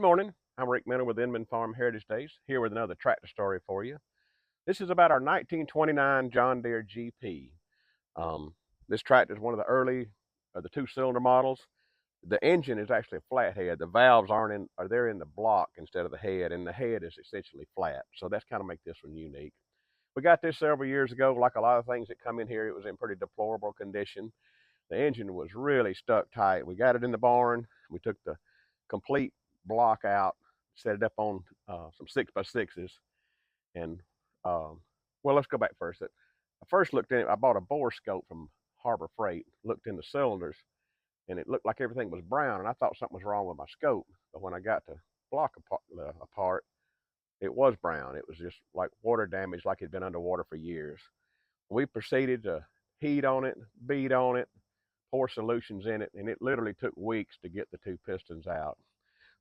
Good morning. I'm Rick Miller with Inman Farm Heritage Days, here with another tractor story for you. This is about our 1929 John Deere GP. Um, this tractor is one of the early the two-cylinder models. The engine is actually a flathead. The valves they're in the block instead of the head, and the head is essentially flat. So that's kind of make this one unique. We got this several years ago. Like a lot of things that come in here, it was in pretty deplorable condition. The engine was really stuck tight. We got it in the barn. We took the complete block out, set it up on some 6x6s, and well, let's go back first. I first looked in it. I bought a bore scope from Harbor Freight. Looked in the cylinders, and it looked like everything was brown, and I thought something was wrong with my scope. But when I got the block apart, it was brown. It was just like water damage, like it'd been underwater for years. We proceeded to heat on it, beat on it, pour solutions in it, and it literally took weeks to get the two pistons out.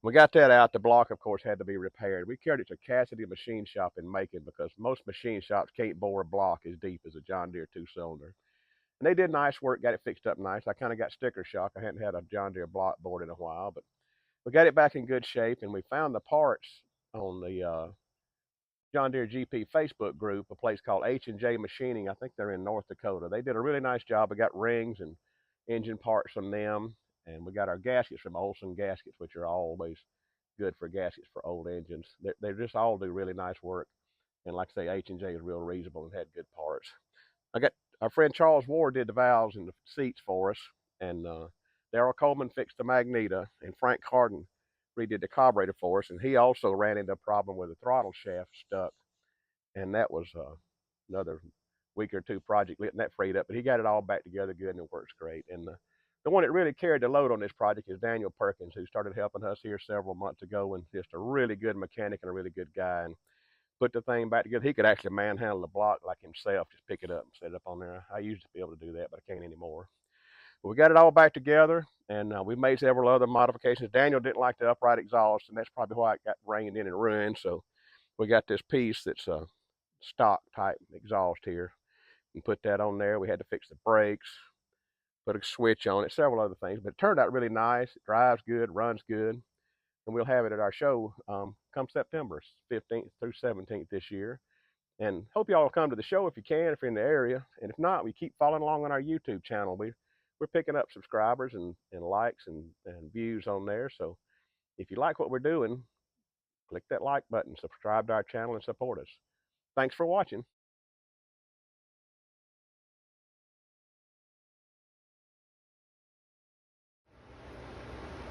We got that out. The block, of course, had to be repaired. We carried it to Cassidy Machine Shop in Macon because most machine shops can't bore a block as deep as a John Deere two-cylinder. And they did nice work, got it fixed up nice. I kind of got sticker shock. I hadn't had a John Deere block bored in a while, but we got it back in good shape, and we found the parts on the John Deere GP Facebook group, a place called H&J Machining. I think they're in North Dakota. They did a really nice job. We got rings and engine parts from them. And we got our gaskets from Olson Gaskets, which are always good for gaskets for old engines. They just all do really nice work. And like I say, H&J is real reasonable and had good parts. I got our friend Charles Ward did the valves and the seats for us. And Darrell Coleman fixed the magneto. And Frank Carden redid the carburetor for us. And he also ran into a problem with the throttle shaft stuck. And that was another week or two project getting that freed up. But he got it all back together good, and it works great. And the one that really carried the load on this project is Daniel Perkins, who started helping us here several months ago, and just a really good mechanic and a really good guy, and put the thing back together. He could actually manhandle the block like himself, just pick it up and set it up on there. I used to be able to do that, but I can't anymore. But we got it all back together, and we made several other modifications. Daniel didn't like the upright exhaust, and that's probably why it got rained in and ruined. So we got this piece that's a stock type exhaust here, and put that on there. We had to fix the brakes, put a switch on it, several other things, but it turned out really nice. It drives good, runs good, and we'll have it at our show come September 15th through 17th this year. And hope y'all will come to the show if you can, if you're in the area. And if not, we keep following along on our YouTube channel. We're picking up subscribers and likes and views on there. So if you like what we're doing, click that like button, subscribe to our channel, and support us. Thanks for watching.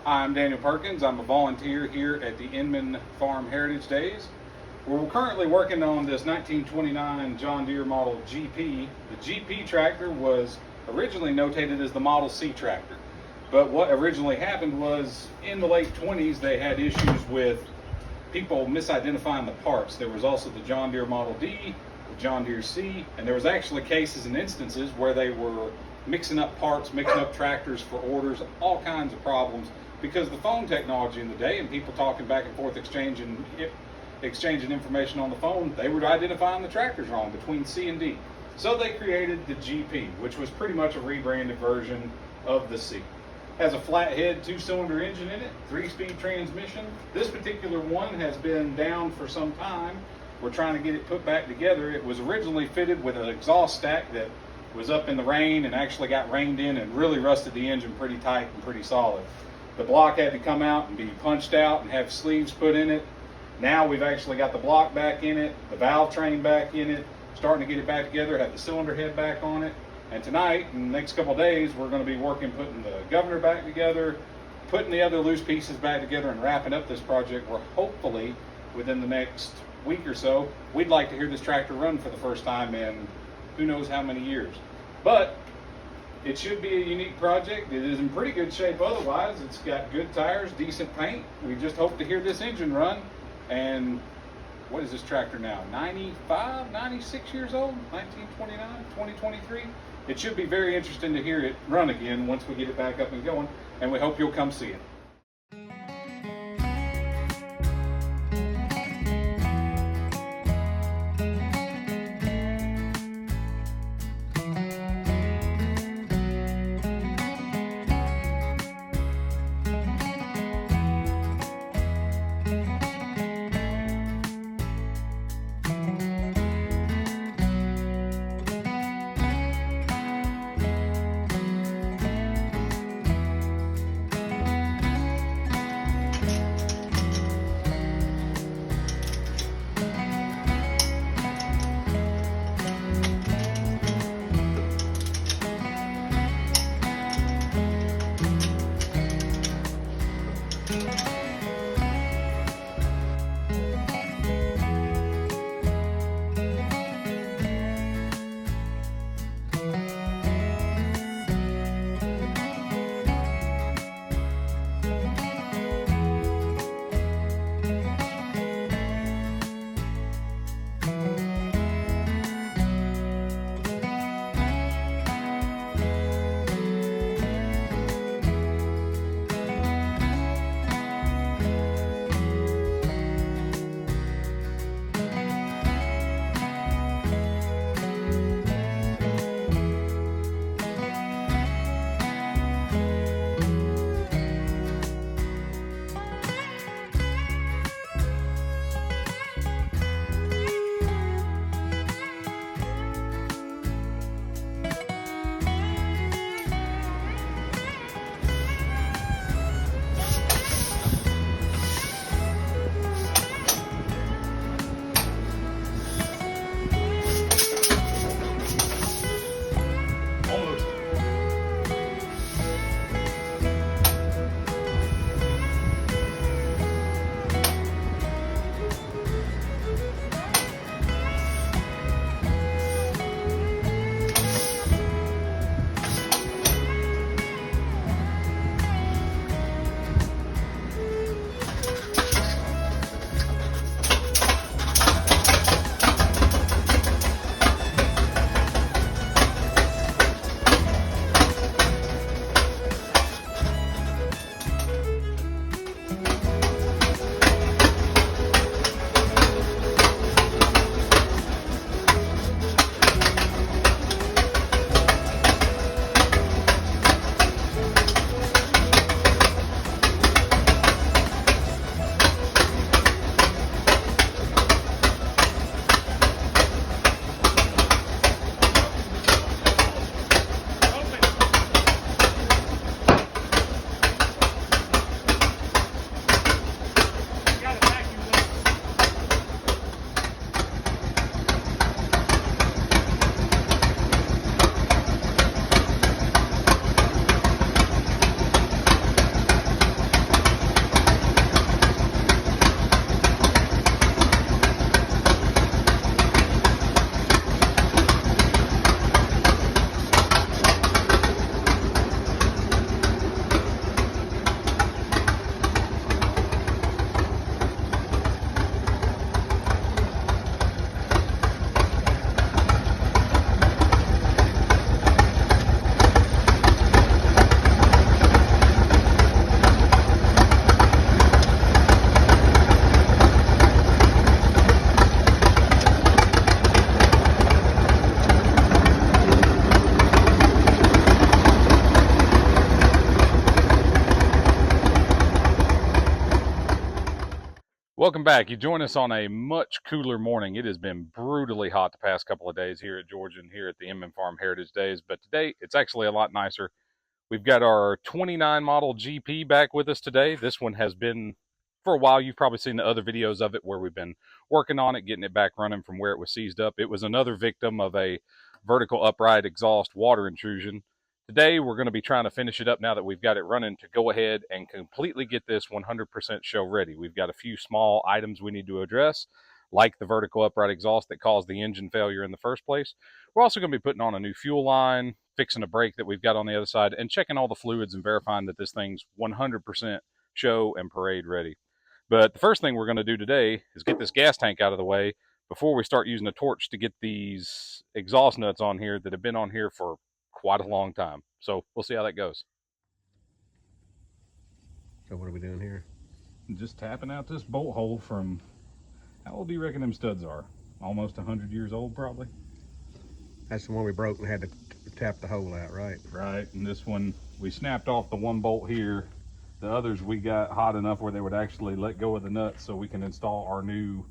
I'm Daniel Perkins. I'm a volunteer here at the Inman Farm Heritage Days. We're currently working on this 1929 John Deere model GP. The GP tractor was originally notated as the Model C tractor. But what originally happened was in the late 20s they had issues with people misidentifying the parts. There was also the John Deere Model D, the John Deere C, and there was actually cases and instances where they were mixing up parts, mixing up tractors for orders, all kinds of problems. Because the phone technology in the day and people talking back and forth, exchanging information on the phone, they were identifying the tractors wrong between C and D. So they created the GP, which was pretty much a rebranded version of the C. Has a flathead two-cylinder engine in it, 3-speed transmission. This particular one has been down for some time. We're trying to get it put back together. It was originally fitted with an exhaust stack that was up in the rain and actually got rained in and really rusted the engine pretty tight and pretty solid. The block had to come out and be punched out and have sleeves put in it. Now we've actually got the block back in it, the valve train back in it, starting to get it back together, have the cylinder head back on it. And tonight, in the next couple of days, we're going to be working putting the governor back together, putting the other loose pieces back together, and wrapping up this project. We're hopefully, within the next week or so, we'd like to hear this tractor run for the first time in who knows how many years. But it should be a unique project. It is in pretty good shape otherwise. It's got good tires, decent paint. We just hope to hear this engine run. And what is this tractor now? 95, 96 years old? 1929, 2023? It should be very interesting to hear it run again once we get it back up and going. And we hope you'll come see it. Welcome back. You join us on a much cooler morning. It has been brutally hot the past couple of days here at Georgia and here at the Inman Farm Heritage Days, but today it's actually a lot nicer. We've got our 29 model GP back with us today. This one has been for a while. You've probably seen the other videos of it where we've been working on it, getting it back running from where it was seized up. It was another victim of a vertical upright exhaust water intrusion. Today, we're going to be trying to finish it up now that we've got it running to go ahead and completely get this 100% show ready. We've got a few small items we need to address, like the vertical upright exhaust that caused the engine failure in the first place. We're also going to be putting on a new fuel line, fixing a brake that we've got on the other side, and checking all the fluids and verifying that this thing's 100% show and parade ready. But the first thing we're going to do today is get this gas tank out of the way before we start using a torch to get these exhaust nuts on here that have been on here for quite a long time. So we'll see how that goes. So what are we doing here? Just tapping out this bolt hole from, how old do you reckon them studs are? Almost 100 years old, probably. That's the one we broke and had to tap the hole out, right? Right, and this one, we snapped off the one bolt here. The others we got hot enough where they would actually let go of the nuts so we can install our new,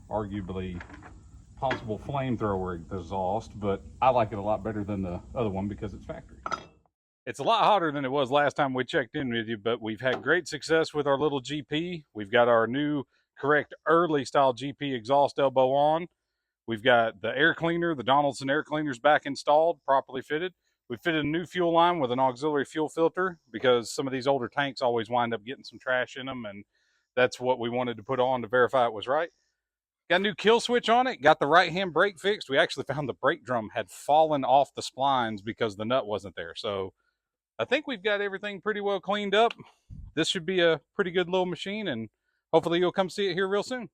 arguably possible flamethrower exhaust, but I like it a lot better than the other one because it's factory. It's a lot hotter than it was last time we checked in with you, but we've had great success with our little GP. We've got our new correct early style GP exhaust elbow on. We've got the air cleaner, the Donaldson air cleaners back installed, properly fitted. We fitted a new fuel line with an auxiliary fuel filter because some of these older tanks always wind up getting some trash in them, and that's what we wanted to put on to verify it was right. Got a new kill switch on it, got the right-hand brake fixed. We actually found the brake drum had fallen off the splines because the nut wasn't there. So I think we've got everything pretty well cleaned up. This should be a pretty good little machine, and hopefully you'll come see it here real soon.